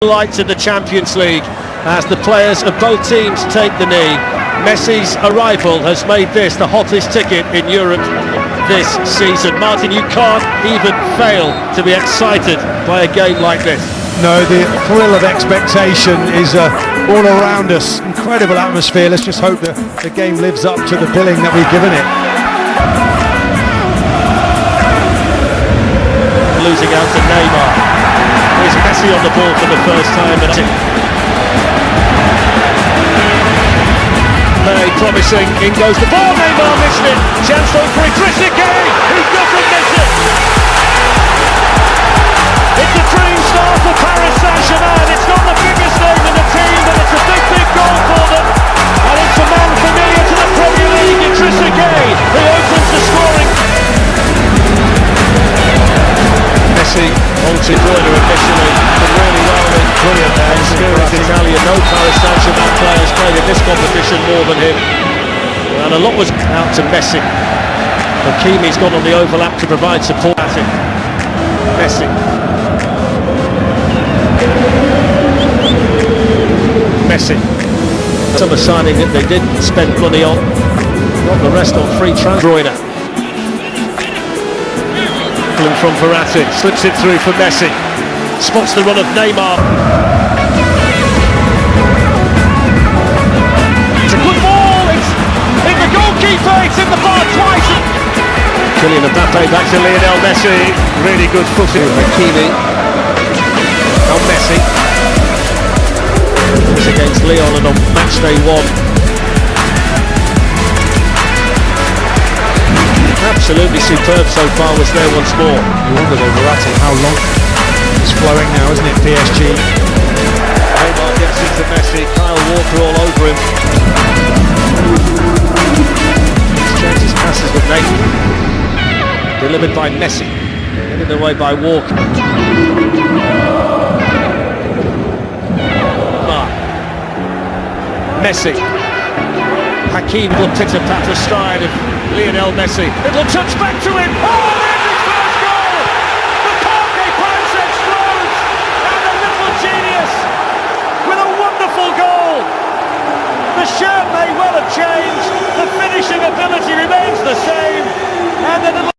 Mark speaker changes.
Speaker 1: Lights in the Champions League as the players of both teams take the knee. Messi's arrival has made this the hottest ticket in Europe this season. Martin, you can't even fail to be excited by a game like this.
Speaker 2: No, the thrill of expectation is all around us. Incredible atmosphere. Let's just hope that the game lives up to the billing that we've given it.
Speaker 1: Losing out to Neymar. Here's Messi on the ball for the first time. Very promising. In goes the ball. Neymar missed it. Chance though for Guriga PSG. He doesn't miss it. It's a dream start for Paris Saint-Germain. It's not the biggest name in the team, but it's a big goal for them. And it's a man familiar to the Premier League, Guriga PSG, who opens the scoring. Messi on to Goolkii initially, but really well in brilliant there. Skilled Italian, no Paris Saint-Germain players played in this competition more than him. And a lot was out to Messi. Hakimi's got on the overlap to provide support at him. Messi. Messi. Summer signing that they did spend money on. Got the rest on free transfer. From Verratti, slips it through for Messi, spots the run of Neymar. It's a good ball, it's in the goalkeeper, it's in the bar twice. Kylian Mbappe back to Lionel Messi, really good footing. Hakimi, now Messi. It's against Lyon and on match day 1. Absolutely superb so far, was there once more.
Speaker 2: You wonder though, Verratti, how long it's flowing now, isn't it, PSG?
Speaker 1: Neymar gets into Messi, Kyle Walker all over him. Exchanges passes with Neymar. Delivered by Messi. Headed away by Walker. Messi. Hakim will pitter-patter stride of Lionel Messi. It'll touch back to him. Oh, there's his first goal! The Goolkii Koowaad explodes! And a little genius with a wonderful goal! The shirt may well have changed, the finishing ability remains the same, and the